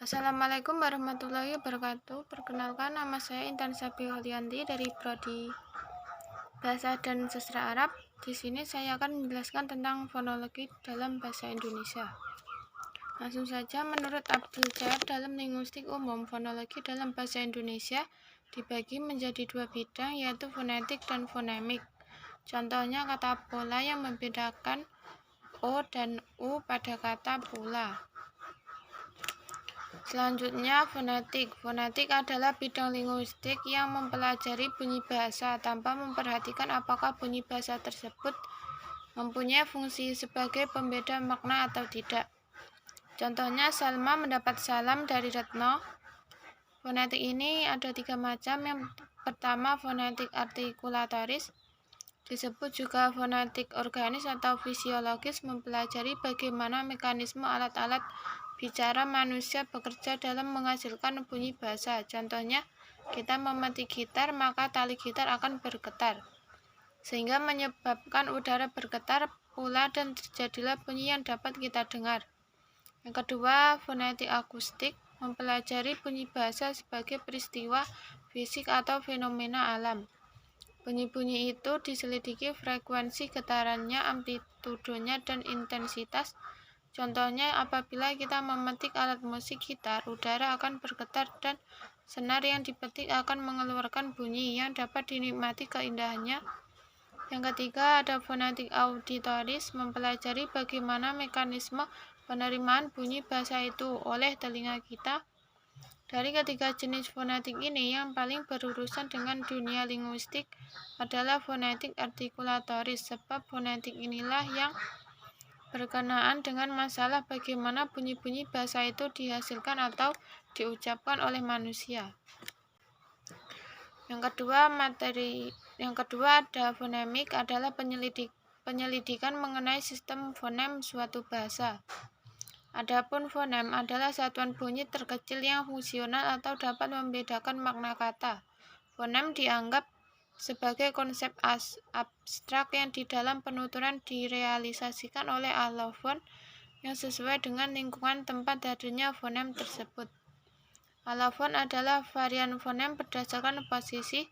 Assalamualaikum warahmatullahi wabarakatuh. Perkenalkan, nama saya Intan Sabi Holianti dari Prodi Bahasa dan Sastra Arab. Di sini saya akan menjelaskan tentang fonologi dalam bahasa Indonesia. Langsung saja, menurut Abdul Jair dalam linguistik umum, fonologi dalam bahasa Indonesia dibagi menjadi dua bidang, yaitu fonetik dan fonemik. Contohnya kata pola yang membedakan O dan U pada kata pola. Selanjutnya, fonetik. Fonetik adalah bidang linguistik yang mempelajari bunyi bahasa tanpa memperhatikan apakah bunyi bahasa tersebut mempunyai fungsi sebagai pembeda makna atau tidak. Contohnya, Salma mendapat salam dari Retno. Fonetik ini ada tiga macam. Yang pertama, fonetik artikulatoris, disebut juga fonetik organis atau fisiologis, mempelajari bagaimana mekanisme alat-alat bicara manusia bekerja dalam menghasilkan bunyi bahasa. Contohnya, kita memetik gitar, maka tali gitar akan bergetar, sehingga menyebabkan udara bergetar pula dan terjadilah bunyi yang dapat kita dengar. Yang kedua, fonetik akustik, mempelajari bunyi bahasa sebagai peristiwa fisik atau fenomena alam. Bunyi-bunyi itu diselidiki frekuensi getarannya, amplitudonya, dan intensitas. Contohnya, apabila kita memetik alat musik gitar, udara akan bergetar dan senar yang dipetik akan mengeluarkan bunyi yang dapat dinikmati keindahannya. Yang ketiga, ada fonetik auditoris, mempelajari bagaimana mekanisme penerimaan bunyi bahasa itu oleh telinga kita. Dari ketiga jenis fonetik ini, yang paling berurusan dengan dunia linguistik adalah fonetik artikulatoris, sebab fonetik inilah yang berkenaan dengan masalah bagaimana bunyi-bunyi bahasa itu dihasilkan atau diucapkan oleh manusia. Yang kedua ada fonemik, adalah penyelidikan mengenai sistem fonem suatu bahasa. Adapun fonem adalah satuan bunyi terkecil yang fungsional atau dapat membedakan makna kata. Fonem dianggap sebagai konsep abstrak yang di dalam penuturan direalisasikan oleh alofon yang sesuai dengan lingkungan tempat hadirnya fonem tersebut. Alofon adalah varian fonem berdasarkan posisi.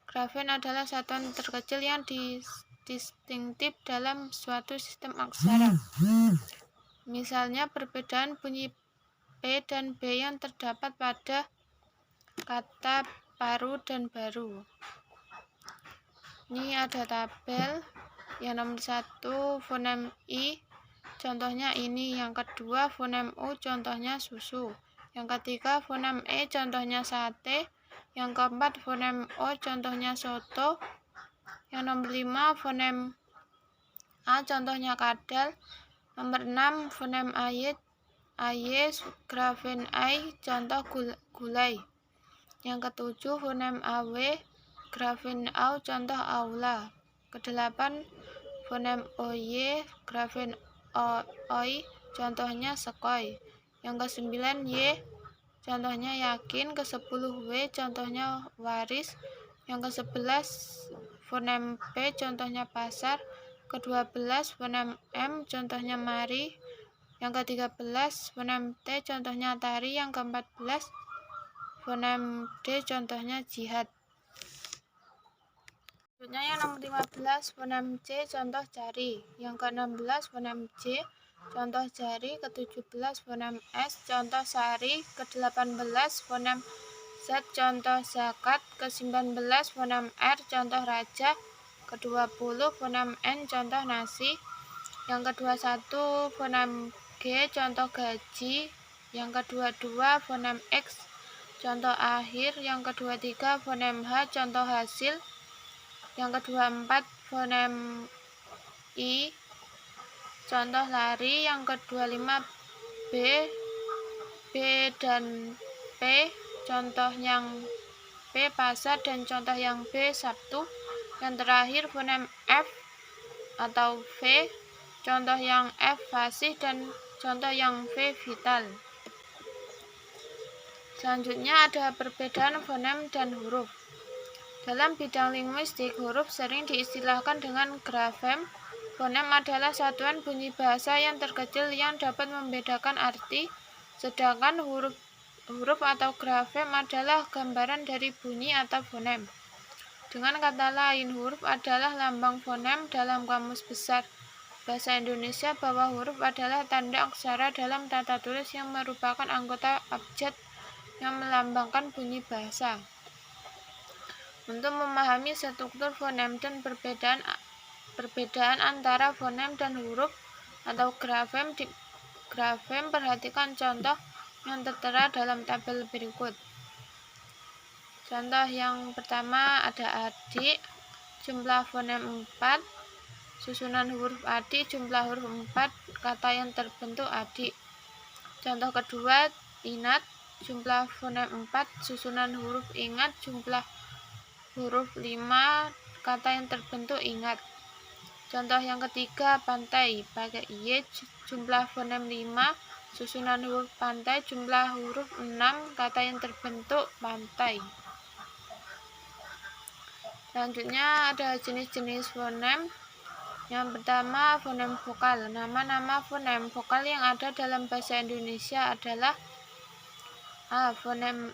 Grafen adalah satuan terkecil yang distinktif dalam suatu sistem aksara. Misalnya, perbedaan bunyi P dan B yang terdapat pada kata paru dan baru. Ini ada tabel. Yang nomor 1 fonem I, contohnya ini. Yang kedua fonem U, contohnya susu. Yang ketiga fonem E, contohnya sate. Yang keempat fonem O, contohnya soto. Yang nomor 5 fonem A, contohnya kadal. Nomor 6 fonem AY, grafen I, contoh gulai. Yang ketujuh fonem AW, grafen AU, contoh aula. Kedelapan fonem OY, grafen OI, contohnya sekoi. Yang kesembilan Y, contohnya yakin. Ke-10 W, contohnya waris. Yang ke-11 fonem P, contohnya pasar. Ke-12 fonem M, contohnya mari. Yang ke-13 fonem T, contohnya tari. Yang ke-14 fonem D, contohnya jihad. Selanjutnya yang nomor 15 fonem C, contoh cari. Yang ke-16 fonem J, contoh jari. Ke-17 fonem S, contoh sari. Ke-18 fonem Z, contoh zakat. Ke-19 fonem R, contoh raja. Ke-20 fonem N, contoh nasi. Yang ke-21 fonem G, contoh gaji. Yang ke-22 fonem X, contoh akhir. Yang ke-23 fonem H, contoh hasil. Yang ke-24 fonem I, contoh lari. Yang ke-25 B dan P, contoh yang P pasar dan contoh yang B Sabtu. Yang terakhir fonem F atau V, contoh yang F fasih dan contoh yang V vital. Selanjutnya ada perbedaan fonem dan huruf. Dalam bidang linguistik, huruf sering diistilahkan dengan grafem. Fonem adalah satuan bunyi bahasa yang terkecil yang dapat membedakan arti, sedangkan huruf huruf atau grafem adalah gambaran dari bunyi atau fonem. Dengan kata lain, huruf adalah lambang fonem dalam Kamus Besar Bahasa Indonesia bahwa huruf adalah tanda aksara dalam tata tulis yang merupakan anggota abjad yang melambangkan bunyi bahasa. Untuk memahami struktur fonem dan perbedaan antara fonem dan huruf atau grafem, perhatikan contoh yang tertera dalam tabel berikut. Contoh yang pertama ada adik, jumlah fonem 4, susunan huruf adik, jumlah huruf 4, kata yang terbentuk adik. Contoh kedua, inat, jumlah fonem 4, susunan huruf ingat, jumlah huruf 5, kata yang terbentuk ingat. Contoh yang ketiga, pantai, pakai Y, jumlah fonem 5, susunan huruf pantai, jumlah huruf 6, kata yang terbentuk pantai. Selanjutnya ada jenis-jenis fonem. Yang pertama, fonem vokal. Nama-nama fonem vokal yang ada dalam bahasa Indonesia adalah A. Fonem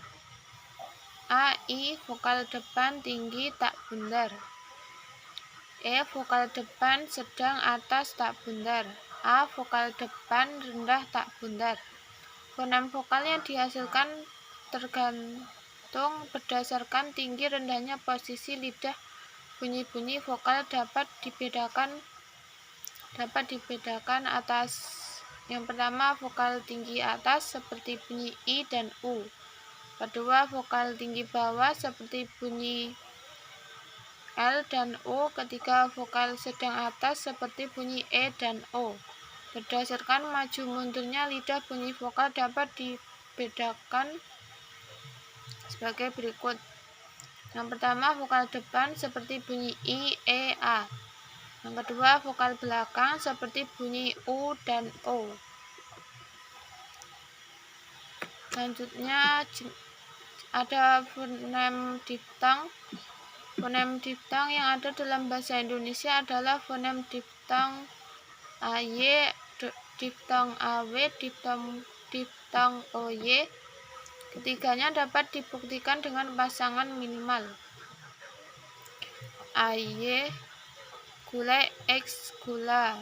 A, I, vokal depan tinggi tak bundar. E, vokal depan sedang atas tak bundar. A, vokal depan rendah tak bundar. Fonem vokal yang dihasilkan tergantung berdasarkan tinggi rendahnya posisi lidah. Bunyi-bunyi vokal dapat dibedakan atas. Yang pertama, vokal tinggi atas seperti bunyi I dan U. Kedua, vokal tinggi bawah seperti bunyi L dan O. Ketiga, vokal sedang atas seperti bunyi E dan O. Berdasarkan maju mundurnya lidah, bunyi vokal dapat dibedakan sebagai berikut. Yang pertama, vokal depan seperti bunyi I, E, A. Yang kedua, vokal belakang seperti bunyi U dan O. Selanjutnya ada fonem diftong. Fonem diftong yang ada dalam bahasa Indonesia adalah fonem diftong AY, diftong AW, diftong OY. Ketiganya dapat dibuktikan dengan pasangan minimal AY, gulai X gula,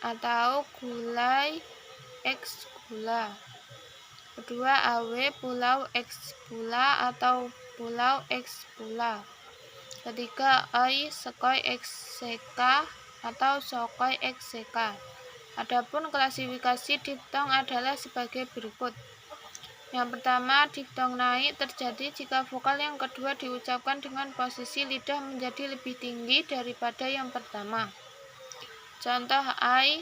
atau gulai X gula. Kedua, AW, pulau X pula atau pulau X pula. Ketiga, OI, sekoi X seka atau sokoi X seka. Adapun klasifikasi diftong adalah sebagai berikut. Yang pertama, diftong naik terjadi jika vokal yang kedua diucapkan dengan posisi lidah menjadi lebih tinggi daripada yang pertama. Contoh ai,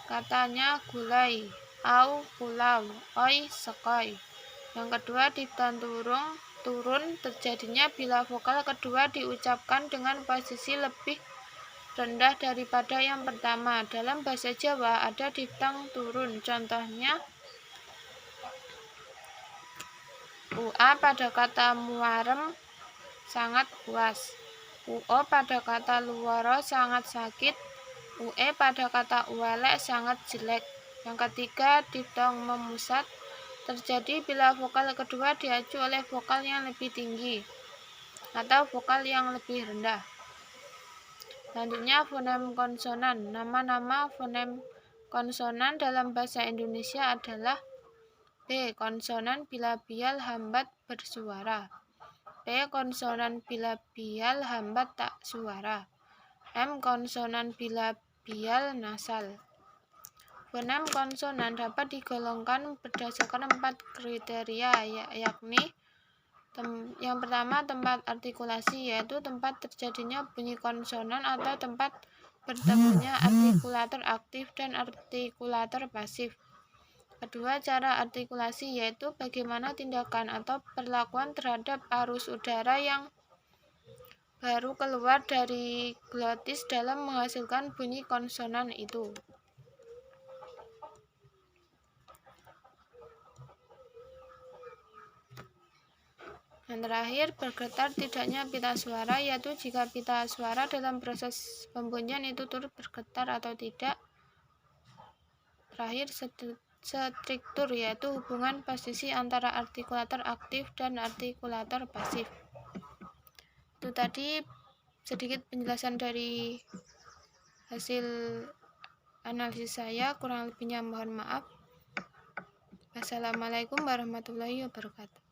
katanya gulai, au pulau, oi sekoi. Yang kedua, diftong turun terjadinya bila vokal kedua diucapkan dengan posisi lebih rendah daripada yang pertama. Dalam bahasa Jawa ada diftong turun. Contohnya UA pada kata muarem sangat puas. UO pada kata luwara sangat sakit. UE pada kata uelek sangat jelek. Yang ketiga, diftong memusat terjadi bila vokal kedua diacu oleh vokal yang lebih tinggi atau vokal yang lebih rendah. Selanjutnya, fonem konsonan. Nama-nama fonem konsonan dalam bahasa Indonesia adalah B. Konsonan bilabial hambat bersuara. P. Konsonan bilabial hambat tak suara. M. Konsonan bilabial nasal. Fonem konsonan dapat digolongkan berdasarkan 4 kriteria, yakni yang pertama, tempat artikulasi, yaitu tempat terjadinya bunyi konsonan atau tempat bertemunya artikulator aktif dan artikulator pasif. Kedua, cara artikulasi, yaitu bagaimana tindakan atau perlakuan terhadap arus udara yang baru keluar dari glotis dalam menghasilkan bunyi konsonan itu. Dan terakhir, bergetar tidaknya pita suara, yaitu jika pita suara dalam proses pembunyian itu turut bergetar atau tidak. Terakhir, struktur, yaitu hubungan posisi antara artikulator aktif dan artikulator pasif. Itu tadi sedikit penjelasan dari hasil analisis saya, kurang lebihnya mohon maaf. Wassalamualaikum warahmatullahi wabarakatuh.